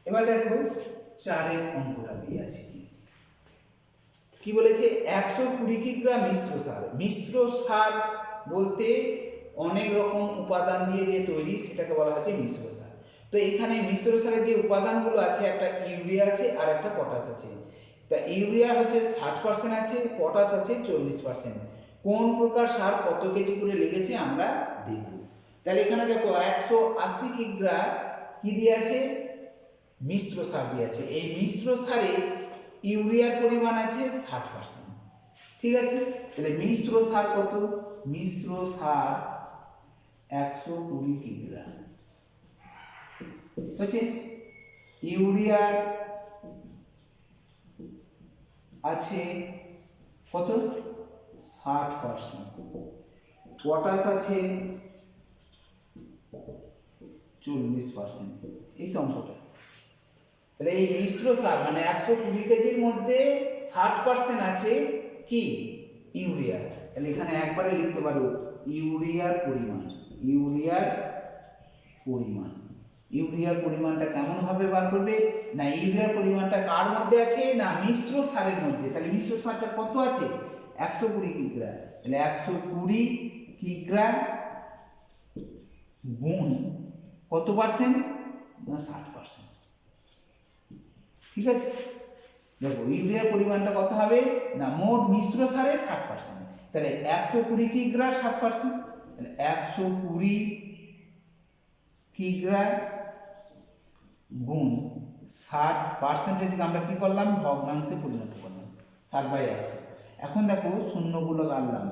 এবার দেখো 4 অঙ্কটা দিয়ে আছে কি বলেছে 120 কিগ্রা মিশ্র সার। মিশ্র সার বলতে অনেক রকম উপাদান দিয়ে যে তৈরি সেটাকে বলা হচ্ছে মিশ্র সার। তো এখানে মিশ্র সারের যে উপাদানগুলো আছে একটা ইউরিয়া আছে আর একটা পটাশ আছে। তা ইউরিয়া হচ্ছে 60% আছে, পটাশ আছে 40%। কোন প্রকার সার কত কেজি করে লেগেছে আমরা দেখব। তাহলে এখানে দেখো 180 কিগ্রা কি দিয়ে আছে মিশ্র সার দিয়ে আছে। এই মিশ্র সারে ইউরিয়ার পরিমাণ আছে 60%। ঠিক আছে, তাহলে মিশ্র সার কত? মিশ্র সার 120 কিগ্রা হচ্ছে। ইউরিয়ার আছে কত? 60%। পটাশ আছে 40%। এই তো অঙ্কটা। তাহলে এই মিশ্র সার মানে 120 কেজির মধ্যে 60% আছে কি ইউরিয়া। তাহলে এখানে একবারে লিখতে পারো ইউরিয়ার পরিমাণ। ইউরিয়ার পরিমাণ, ইউরিয়ার পরিমাণটা কেমন ভাবে বার করবে না, ইউরিয়ার পরিমাণটা কার মধ্যে আছে না মিশ্র সারের মধ্যে। তাহলে মিশ্র সারটা কত আছে 120 কিগ্রা। তাহলে 120 কিগ্রা গুণ কত পার্সেন্ট না 60%। ঠিক আছে, দেখো ইউরিয়ার পরিমাণটা কত হবে না মোট মিশ্র সারে 60%। তাহলে 120 কিগ্রা 60%। তাহলে 120 কিগ্রা গুণ 60%কে আমরা কি করলাম ভগ্নাংশে পরিণত করলাম 60/100। এখন দেখো শূন্যগুলো কাটলাম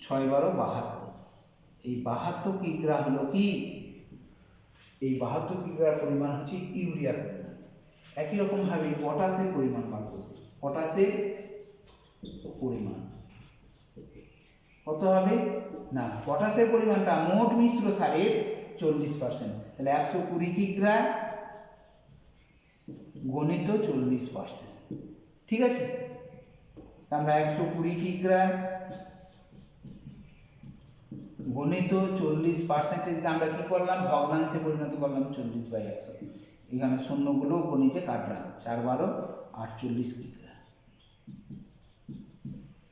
6 12 72। এই 72 কিগ্রা হলো কি এই 72 কিগ্রার পরিমাণ হচ্ছে ইউরিয়ার পরিমাণ। একই রকম ভাবে পটাশের পরিমাণ বার করব। পটাশের পরিমাণ কত হবে না পটাশের পরিমাণটা মোট মিশ্র সারের 40%। তাহলে 120 কিগ্রা গণিত 40%। ঠিক আছে, আমরা 120 কিগ্রা গণিত 40%কে আমরা কি করলাম ভগ্নাংশে পরিণত করলাম 40/100। এখানে শূন্যগুলো নিচে কাটলাম 4 12 48 কিগ্রা।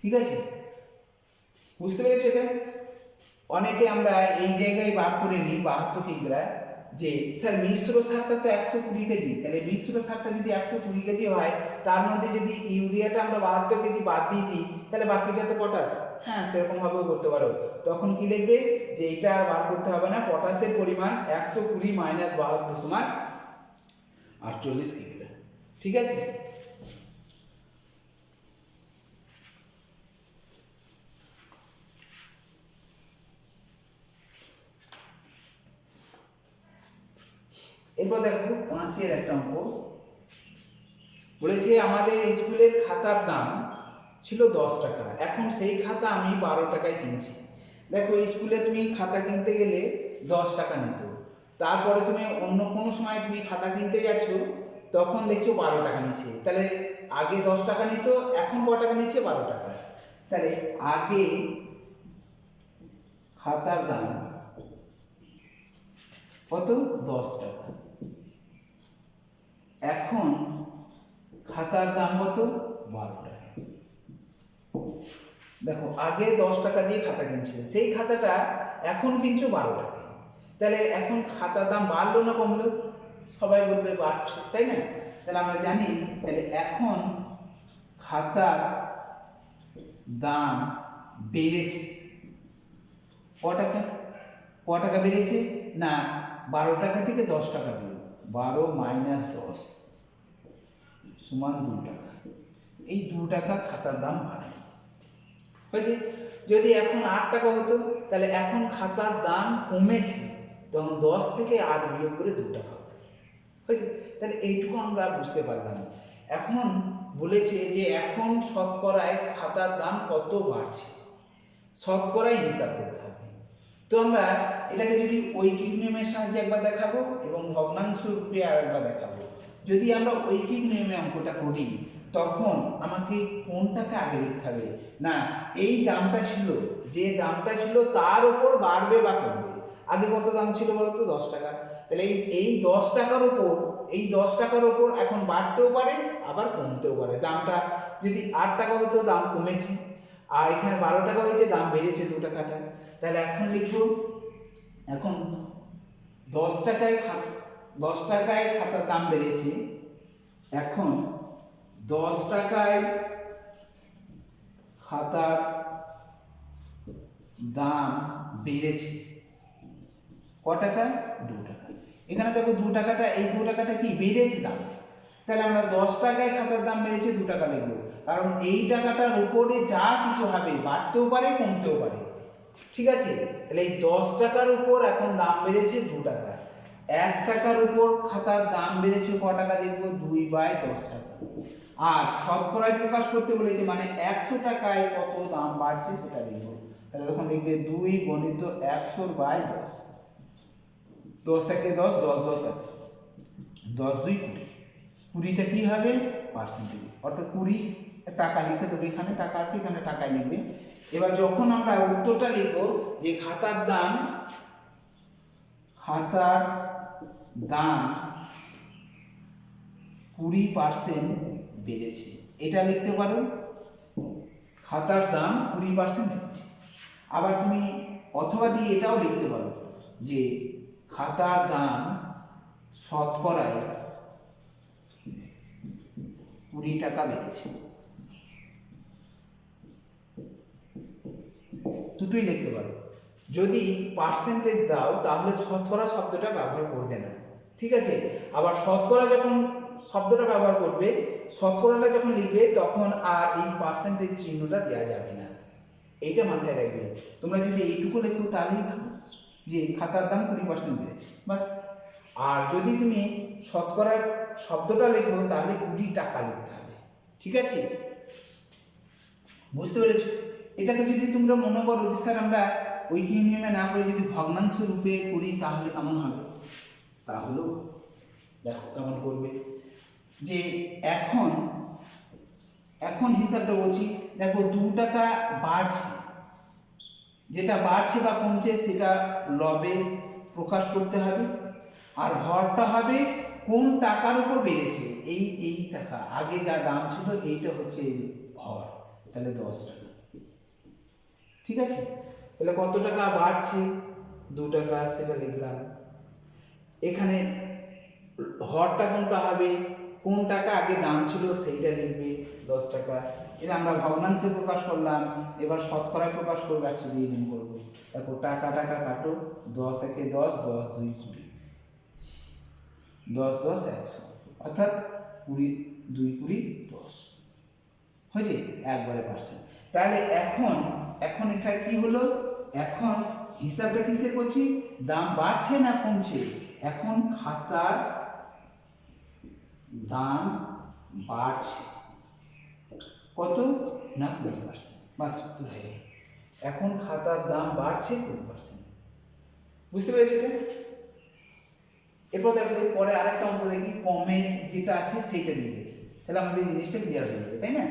ঠিক আছে, বুঝতে পেরেছো? এটা অনেকে আমরা এই জায়গায় বার করে নিই 72 কিগ্রা যে স্যার মিশ্র সারটা তো 120 কেজি। তাহলে মিশ্র সারটা যদি 120 কেজি হয় তার মধ্যে যদি ইউরিয়াটা আমরা 72 কেজি বাদ দিয়ে দিই তাহলে বাকিটা তো পটাশ। হ্যাঁ, সেরকম ভাবেও করতে পারো। তখন কি লিখবে যে এটা আর বার করতে হবে না, পটাশের পরিমাণ 120 - 72 সমান 48 কিগ্রা। ঠিক আছে, এরপর দেখো 5-এর একটা অঙ্ক বলেছে আমাদের স্কুলের খাতার দাম ছিল 10 টাকা, এখন সেই খাতা আমি 12 টাকায় কিনছি। দেখো স্কুলে তুমি খাতা কিনতে গেলে 10 টাকা নিত, তারপরে তুমি অন্য কোনো সময় তুমি খাতা কিনতে যাচ্ছ তখন দেখছো 12 টাকা নিচ্ছে। তাহলে আগে 10 টাকা নিত, এখন কত টাকা নিচ্ছে 12 টাকা। তাহলে আগে খাতার দাম কত 10 টাকা, এখন খাতার দাম কত 12 টাকা। দেখো আগে 10 টাকা দিয়ে খাতা কিনছিলে, সেই খাতাটা এখন কিনছো 12 টাকায়। তাহলে এখন খাতার দাম বাড়লো না কমলো? সবাই বলবে বাড়ছে, তাই না? তাহলে আমরা জানি তাহলে এখন খাতার দাম বেড়েছে ক টাকা বেড়েছে না 12 টাকা থেকে 10 টাকা দিল, 12 - 10 সমান 2 টাকা। এই 2 টাকা খাতার দাম বাড়ে হয়েছে। যদি এখন 8 টাকা হতো তাহলে এখন খাতার দাম কমেছে, তখন 10 থেকে 8 বিয়োগ করে 2 টাকা হতো হয়েছে। তাহলে এইটুকু আমরা বুঝতে পারলাম। এখন বলেছে যে এখন শতকরায় খাতার দাম কত বাড়ছে, শতকরায় হিসাব করতে হবে। তো আমরা এটাকে যদি ঐকিক নিয়মের সাহায্যে একবার দেখাবো এবং ভগ্নাংশ রূপে আর একবার দেখাবো। যদি আমরা ঐকিক নিয়মে অঙ্কটা করি তখন আমাকে কোনটাকে আগে লিখতে হবে না এই দামটা ছিল, যে দামটা ছিল তার উপর বাড়বে বা কমবে। আগে কত দাম ছিল বলো তো, 10 টাকা। তাহলে এই 10 টাকার উপর, এই 10 টাকার উপর এখন বাড়তেও পারে আবার কমতেও পারে। দামটা যদি 8 টাকা হতো দাম কমেছে, আর এখানে 12 টাকা হয়েছে দাম বেড়েছে 2 টাকাটা। তাহলে এখন লিখবো, এখন 10 টাকায় খাতার দাম বেড়েছে, এখন 10 টাকায় খাতার দাম বেড়েছে ক টাকা, 2 টাকা। এখানে দেখো 2 টাকাটা, এই 2 টাকাটা কি বেড়েছে দাম, তাহলে আমরা 10 টাকায় খাতার দাম বেড়েছে 2 টাকা লিখবো, কারণ এই টাকাটার উপরে যা কিছু হবে বাড়তেও পারে কমতেও পারে, ঠিক আছে। তাহলে এই 10 টাকার উপর এখন দাম বেড়েছে 2 টাকা। 1 টাকার উপর খাতার দাম বেড়েছে ক টাকা লিখবো, 2/10 টাকা। আর শতকরায় প্রকাশ করতে বলেছে, মানে 100 টাকায় কত দাম বাড়ছে সেটা লিখবো। তাহলে তখন লিখবে 2 গণিত 100/10। 10 একে 10, 10 10 100, 10 2 20। 20টা কি হবে, পার্সেন্টেজ, অর্থাৎ 20 টাকা লিখে দেবে, এখানে টাকা আছে এখানে টাকায় লিখবে। এবার যখন আমরা উত্তরটা লিখবো যে খাতার দাম 20% বেড়েছে, এটা লিখতে পারো, খাতার দাম 20% বেড়েছে। আবার তুমি অথবা দিয়ে এটাও লিখতে পারো যে খাতার দাম শতকরায় 20 টাকা বেড়েছে, দুটোই লিখতে পারো। যদি পার্সেন্টেজ দাও তাহলে শতকরা শব্দটা ব্যবহার করবে না, ঠিক আছে। আবার শতকরা যখন শব্দটা ব্যবহার করবে, শতকরাটা যখন লিখবে তখন আর এই পার্সেন্টেজ চিহ্নটা দেওয়া যাবে না, এইটা মাথায় রাখবে। তোমরা যদি এইটুকু লেখো তাহলেই ভালো, যে খাতার দাম 20% বেড়েছে, বাস। আর যদি তুমি শতকরার শব্দটা লেখো তাহলে 20 টাকা লিখতে হবে, ঠিক আছে, বুঝতে পেরেছো? এটাকে যদি তোমরা মনে করো যে স্যার আমরা ঐকিক নিয়মে না করে যদি ভগ্নাংশ রূপে করি তাহলে কেমন হবে, তাহলেও দেখো কেমন করবে। যে এখন হিসাবটা বলছি, দেখো 2 টাকা বাড়ছে, যেটা বাড়ছে বা কমছে সেটা লবে প্রকাশ করতে হবে, আর হরটা হবে কোন টাকার উপর বেড়েছে, এই টাকা আগে যা দাম ছিল এইটা হচ্ছে হর, তাহলে 10 টাকা, ঠিক আছে। তাহলে কত টাকা বাড়ছে, 2 টাকা, সেটা লিখলাম। এখানে হরটা কোনটা হবে, কোন টাকা আগে দাম ছিল সেইটা লিখবে, 10 টাকা। এটা আমরা ভগ্নাংশে প্রকাশ করলাম, এবার শতকরায় প্রকাশ করবো, 100 দিয়ে গুণ করবো। দেখো টাকা টাকা কাটো, 10 একে 10, 10 2 20, 10 10 100, অর্থাৎ 20 2 20 10 হয়েছে, একবারে পার্সেন্ট। তাহলে এখন এটা কি হলো, এখন হিসাবটা কিসে করছি, দাম বাড়ছে না কমছে, এখন খাতার দাম বাড়ছে কত না 20%, বাস উত্তর হয়ে গেল। এখন খাতার দাম বাড়ছে 20%, বুঝতে পেরেছো এটা? এরপর দেখো পরে আরেকটা অঙ্ক দেখি, কমে যেটা আছে সেইটা দিয়ে দেখি, তাহলে আমাদের এই জিনিসটা ক্লিয়ার হয়ে যাবে, তাই না?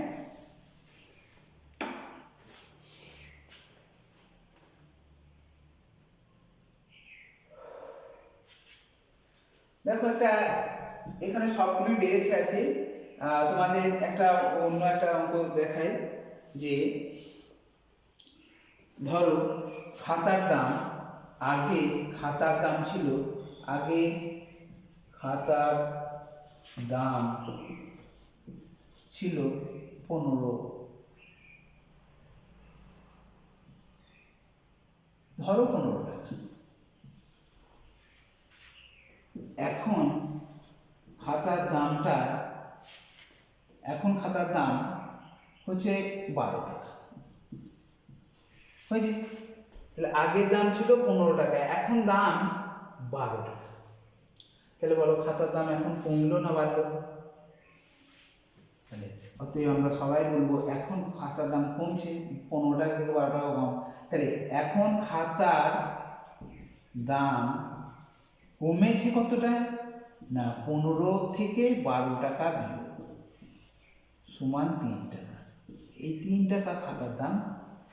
দেখো একটা এখানে সবগুলি বেড়েছে আছে, তোমাদের একটা অন্য একটা অঙ্ক দেখাই, যে ধরো খাতার দাম আগে খাতার দাম ছিল, আগে খাতার দাম ছিল 15, ধরো 15 টাকা। এখন খাতার দাম হচ্ছে 12 টাকা, হয়েছে। তাহলে আগের দাম ছিল 15 টাকা, এখন দাম 12 টাকা। তাহলে বলো খাতার দাম এখন কমলো না বাড়লো? তাহলে অতএব আমরা সবাই বলবো এখন খাতার দাম কমছে, 15 টাকা থেকে 12 টাকা কম। তাহলে এখন খাতার দাম কমেছে কতটা না, 15 থেকে 12 টাকা বিয়োগ সমান 3 টাকা। এই 3 টাকা খাতার দাম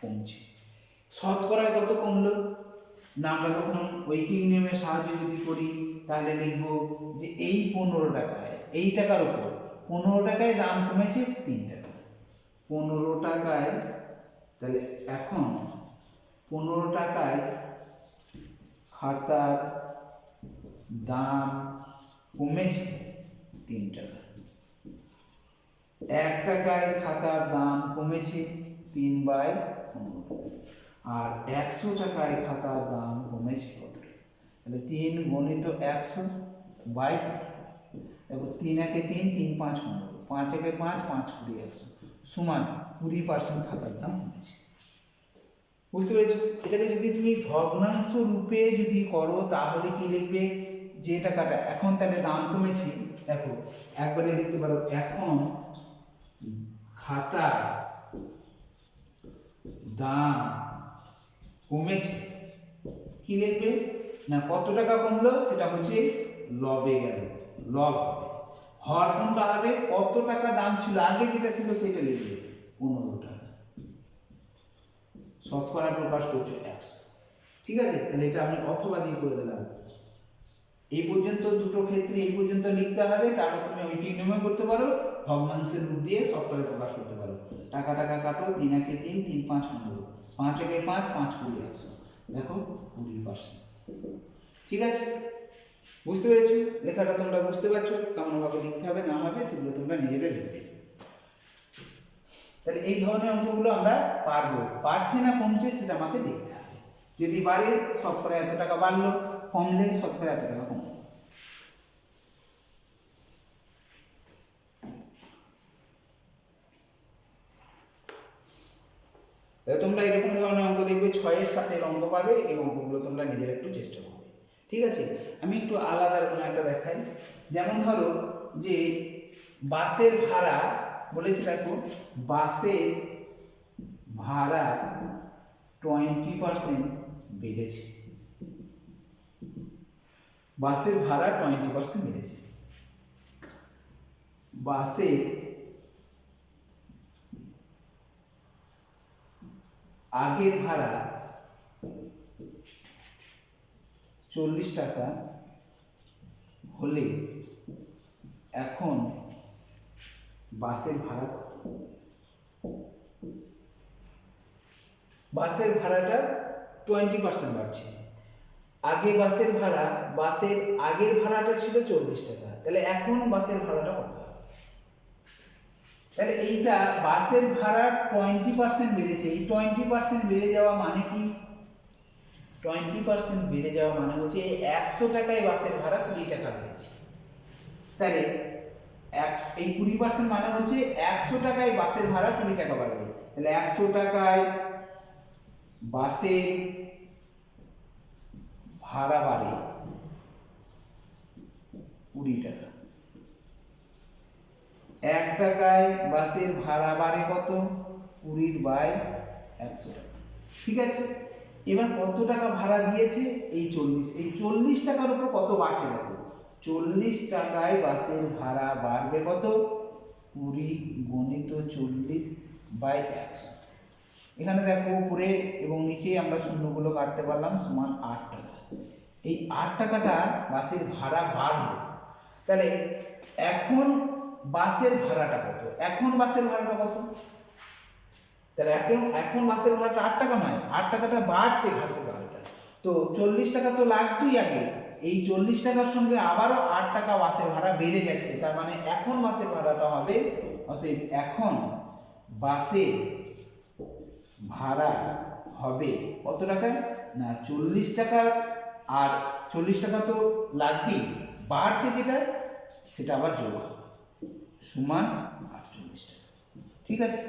কমছে। শতকরায় কত কমলো, না আমরা তখন উইকিং নিয়মের সাহায্যে যদি করি তাহলে লিখব যে এই 15 টাকায়, এই টাকার উপর 15 টাকায় দাম কমেছে 3 টাকা। 15 টাকায়, তাহলে এখন 15 টাকায় খাতার দাম কমেছে 3 টাকা। 1 টাকায় খাতার দাম কমেছে 3/15, আর 100 টাকায় খাতার দাম কমেছে কত? তাহলে 3 গুণিত 100/15। দেখো 3 একে 3, 3 5 15, 5 একে 5, 5 20, 100 সমান 20% খাতার দাম কমেছে। বুঝতে পেরেছো? এটাকে যদি তুমি ভগ্নাংশ রূপে যদি করো তাহলে কি লিখবে? যে টাকাটা এখন তাহলে দাম কমেছে, দেখো একবারে লিখতে পারো এখন খাতার দাম কমেছে। কি লিখবে? না কত টাকা কমলো সেটা হচ্ছে লবে গেল, লব হবে। হর কোনটা হবে? কত টাকা দাম ছিল আগে যেটা ছিল সেটা লিখবে 15 টাকা। শতকরা প্রকাশ করছো 100। ঠিক আছে, তাহলে এটা আমি অথবা দিয়ে করে দিলাম। এই পর্যন্ত দুটো ক্ষেত্রে এই পর্যন্ত লিখতে হবে, তারপর তুমি উইকিং নিয়মে করতে পারো, ভগ্নাংশের রূপ দিয়ে শতকরা প্রকাশ করতে পারো। টাকা টাকা কাটো, 3 একে 3, 3 5 15, 5 একে 5, 5 20, 100। দেখো 20%। ঠিক আছে, বুঝতে পেরেছো? লেখাটা তোমরা বুঝতে পারছো কেমন ভাবে লিখতে হবে না হবে সেগুলো তোমরা নিজেরা লিখবে। তাহলে এই ধরনের অঙ্কগুলো আমরা পারবো, পারছে না কমছে সেটা আমাকে দেখতে হবে। যদি বাড়ে শতকরা এত টাকা বাড়লো, কমলে শতকরা এত টাকা কমলো। তোমরা এরকম ধরনের অঙ্ক দেখবে 6-এর সাথে অঙ্ক পাবে, এই অঙ্কগুলো তোমরা নিজেরা একটু চেষ্টা করবে। ঠিক আছে, আমি একটু আলাদা কোনো একটা দেখাই। যেমন ধরো যে বাসের ভাড়া বলেছে, দেখো বাসের ভাড়া 20% বেড়েছে। বাসের ভাড়া 20% বেড়েছে। বাসের আগের ভাড়া 40 টাকা হলে এখন বাসের ভাড়া কত? বাসের ভাড়াটা 20% বাড়ছে। আগে বাসের ভাড়া, বাসের আগের ভাড়াটা ছিল 40 টাকা, তাহলে এখন বাসের ভাড়াটা কত? তাহলে এইটা বাসের ভাড়া 20% বেড়েছে। এই 20% বেড়ে যাওয়া মানে কি? 20% বেড়ে যাওয়া মানে হচ্ছে 100 টাকায় বাসের ভাড়া 20 টাকা বেড়েছে। তাহলে এই 20% মানে হচ্ছে 100 টাকায় বাসের ভাড়া 20 টাকা বাড়বে। তাহলে 100 টাকায় বাসের ভাড়া বাড়ে 20 টাকা। 1 টাকায় বাসের ভাড়া বাড়ে কত? 20/100 টাকা। ঠিক আছে, এবার কত টাকা ভাড়া দিয়েছে? এই 40। এই 40 টাকার উপর কত বাড়ছে দেখো, 40 টাকায় বাসের ভাড়া বাড়বে কত? 20 গুণিত 40/100। এখানে দেখো উপরে এবং নিচে আমরা শূন্যগুলো কাটতে পারলাম, সমান 8 টাকা। এই 8 টাকাটা বাসের ভাড়া বাড়লো। তাহলে এখন বাসের ভাড়াটা কত? এখন বাসের ভাড়াটা কত? তাহলে এখন বাসের ভাড়াটা 8 টাকা নয়, 8 টাকাটা বাড়ছে বাসের ভাড়াটা। তো 40 টাকা তো লাগতোই আগে, এই 40 টাকার সঙ্গে আবারও 8 টাকা বাসের ভাড়া বেড়ে যাচ্ছে। তার মানে এখন বাসের ভাড়াটা হবে, অতএব এখন বাসের ভাড়া হবে কত টাকায়? না 40 টাকা। আর 40 টাকা তো লাগবেই, বাড়ছে যেটা সেটা আবার যোগ হবে, সমান 48 টাকা। ঠিক আছে,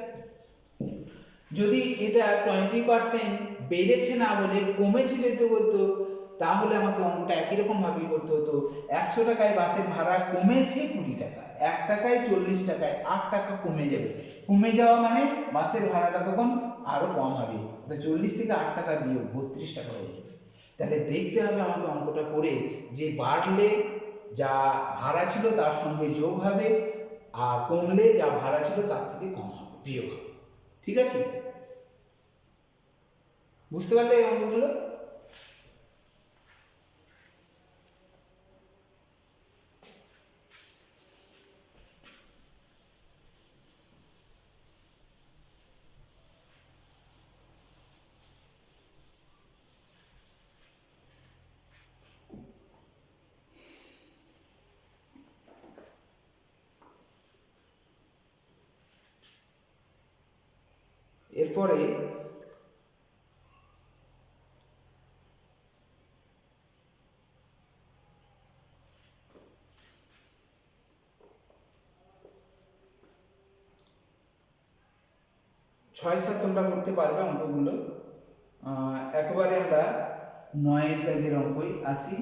যদি এটা 20% বেড়েছে না বলে কমেছে যেতে বলতো তাহলে আমাকে অঙ্কটা একই রকম ভাবেই করতে হতো। 100 টাকায় বাসের ভাড়া কমেছে 20 টাকা, 1 টাকায় 40 টাকায় 8 টাকা কমে যাবে। কমে যাওয়া মানে বাসের ভাড়াটা তখন আরো কম হবে, 40 থেকে 8 টাকা বিয়োগ 32 টাকা হয়ে যাবে। তাহলে দেখতে হবে আমাকে অঙ্কটা করে যে বাড়লে যা ভাড়া ছিল তার সঙ্গে যোগ হবে, আর কমলে যা ভাড়া ছিল তার থেকে কম হবে, বিয়োগ হবে। ঠিক আছে, বুঝতে পারলে এই অঙ্কগুলো? এরপরে ছয় সাত তোমরা করতে পারবে অঙ্কগুলো। একবারে আমরা 9 দাগের অঙ্কই আসি।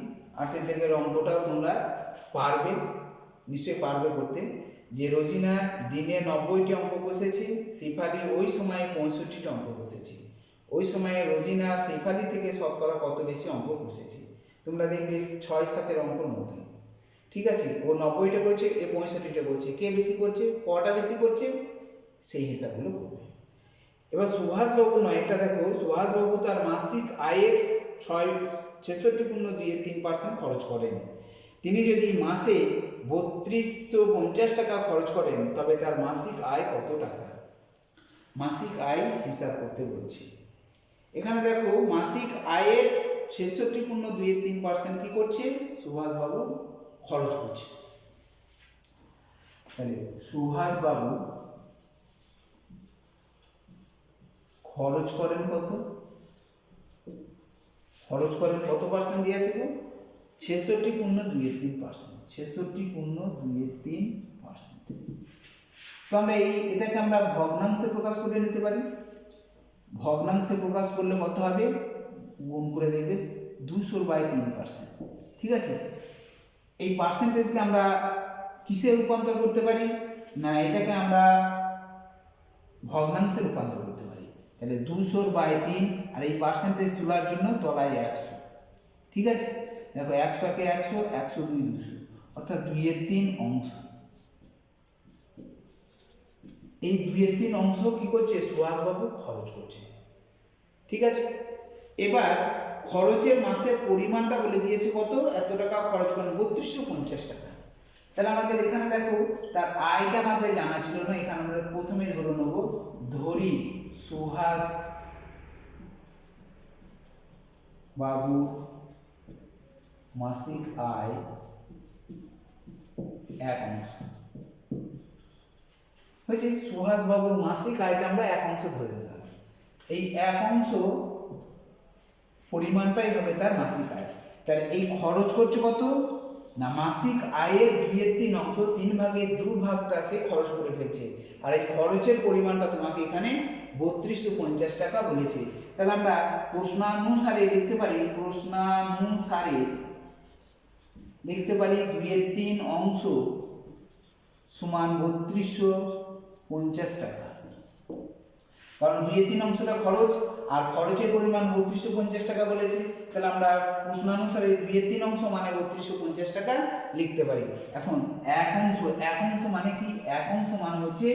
8 দাগের অঙ্কটাও তোমরা পারবে, নিশ্চয়ই পারবে করতে। যে রোজিনা দিনে 90টি অঙ্ক কষেছে, শেফালি ওই সময়ে 65টি অঙ্ক কষেছে। ওই সময়ে রোজিনা শেফালি থেকে শতকরা কত বেশি অঙ্ক কষেছে? তোমরা দেখবে 6-7 অঙ্কর মধ্যে, ঠিক আছে। ও 90টা করছে, এ 65টা করছে, কে বেশি করছে, কটা বেশি করছে, সেই হিসাবগুলো করবে। এবার সুভাষবাবু নয়, এটা দেখো, সুভাষবাবু তার মাসিক আয়ের 66.2-3% খরচ করেন। তিনি যদি মাসে 3250 টাকা খরচ করেন, তবে তার মাসিক আয় কত টাকা? মাসিক আয় হিসাব করতে বলছি। এখানে দেখো, মাসিক আয়ের 66.2-3% কি করছে? সুভাষবাবু খরচ করছে। তাহলে সুভাষবাবু খরচ করেন কত? খরচ করেন কত পার্সেন্ট দিয়ে আছে গো? 66.2-3%। 66.2-3%। তো আমরা এটাকে আমরা ভগ্নাংশে প্রকাশ করে নিতে পারি। ভগ্নাংশে প্রকাশ করলে কত হবে? গুণ করে দেখবে 200/3%, ঠিক আছে। এই পার্সেন্টেজকে আমরা কিসে রূপান্তর করতে পারি? না, এটাকে আমরা ভগ্নাংশে রূপান্তর করতে পারি। তাহলে 200/3, আর এই পার্সেন্টেজ তোলার জন্য তলায় 100, ঠিক আছে। দেখো, 100-কে 100, 100-2 200, অর্থাৎ 2/3 অংশ। এই 2/3 অংশ কি করছে? সুভাষবাবু খরচ করছে, ঠিক আছে। এবার খরচের মাসের পরিমাণটা বলে দিয়েছে কত? এত টাকা খরচ করেন, 3250 টাকা। তাহলে আমাদের এখানে দেখো, তার আয়টা আমাদের জানা ছিল না। এখানে আমরা প্রথমে ধরে নেব, ধরি সুভাষ বাবু মাসিক আয় 1 অংশ হয়েছে। সুভাষ বাবুর মাসিক আয়টা আমরা 1 অংশ ধরে নিলাম। এই 1 অংশ পরিমাণটাই হবে তার মাসিক আয়। তাহলে এই খরচ করছে কত? না, মাসিক আয়ের 2/3 অংশ, 3 ভাগের 2 ভাগটা সে খরচ করে ফেলছে। আর এই খরচের পরিমাণটা তোমাকে এখানে 3250 টাকা বলেছে। তাহলে আমরা প্রশ্নানুসারে লিখতে পারি, 2/3 অংশ সমান 3250 টাকা। কারণ 2/3 অংশটা খরচ, আর খরচের পরিমাণ 3250 টাকা বলেছে। তাহলে আমরা প্রশ্নানুসারে 2/3 অংশ মানে 3250 টাকা লিখতে পারি। এখন 1 অংশ মানে কি? 1 অংশ মানে হচ্ছে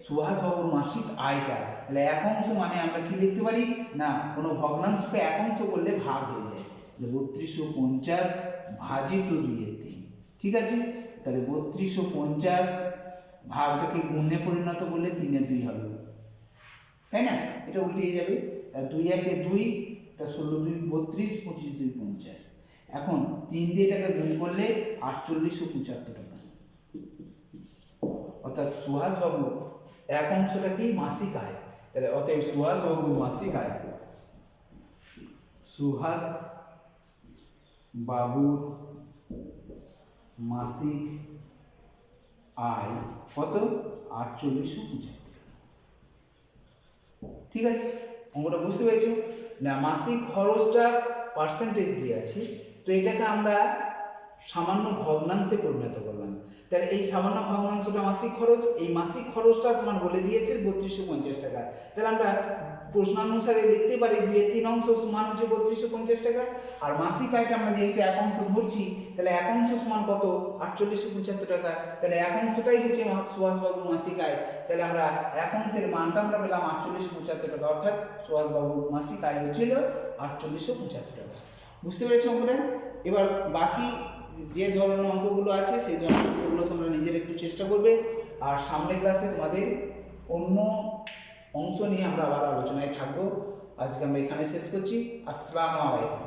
সুভাষবাবুর মাসিক আয়টা। তাহলে 1 অংশ মানে আমরা কি লিখতে পারি? না, কোনো ভগ্নাংশকে 1 অংশ করলে ভাগ হয়ে যায়। 3250 ভাজিত 2/3, ঠিক আছে। তাহলে 3250 ভাগটাকে গুণে পরিণত করলে 3-2 হবে, তাই না? এটা উল্টিয়ে যাবে। 2-1-এ 2, এটা 16-2 32, 25-2 50। এখন 3 দিয়ে এটাকে গুণ করলে 4875 টাকা। অর্থাৎ সুভাষবাবু 1 অংশটা কি? মাসিক আয়। তাহলে অতএব সুভাষবাবুর মাসিক আয়, সুভাষ বাবুর মাসিক আয় কত? 4875, ঠিক আছে। অঙ্কটা বুঝতে পেরেছো? না, মাসিক খরচটা পার্সেন্টেজ দিয়ে আছে, তো এটাকে আমরা সামান্য ভগ্নাংশে পরিণত করলাম। তাহলে এই সামান্য ভগ্নাংশটা মাসিক খরচ, এই মাসিক খরচটা তোমার বলে দিয়েছে 3250 টাকা। তাহলে আমরা প্রশ্নানুসারে লিখতে পারি 2/3 অংশ সমান হচ্ছে 3250 টাকা। আর মাসিক আয়টা আমরা যেহেতু 1 অংশ ধরছি, তাহলে 1 অংশ সমান কত? 4875 টাকা। তাহলে 1 অংশটাই হচ্ছে সুভাষবাবুর মাসিক আয়। তাহলে আমরা 1 অংশের মানটা আমরা পেলাম 4875 টাকা, অর্থাৎ সুভাষবাবুর মাসিক আয় হচ্ছিল 4875 টাকা। বুঝতে পেরেছো অঙ্কটা? এবার বাকি যে ধরনের অঙ্কগুলো আছে সেই ধরনের অঙ্কগুলো তোমরা নিজের একটু চেষ্টা করবে। আর সামনের ক্লাসে তোমাদের অন্য অংশ নিয়ে আমরা আবার আলোচনায় থাকবো। আজকে আমরা এখানে শেষ করছি। আসসালামু আলাইকুম।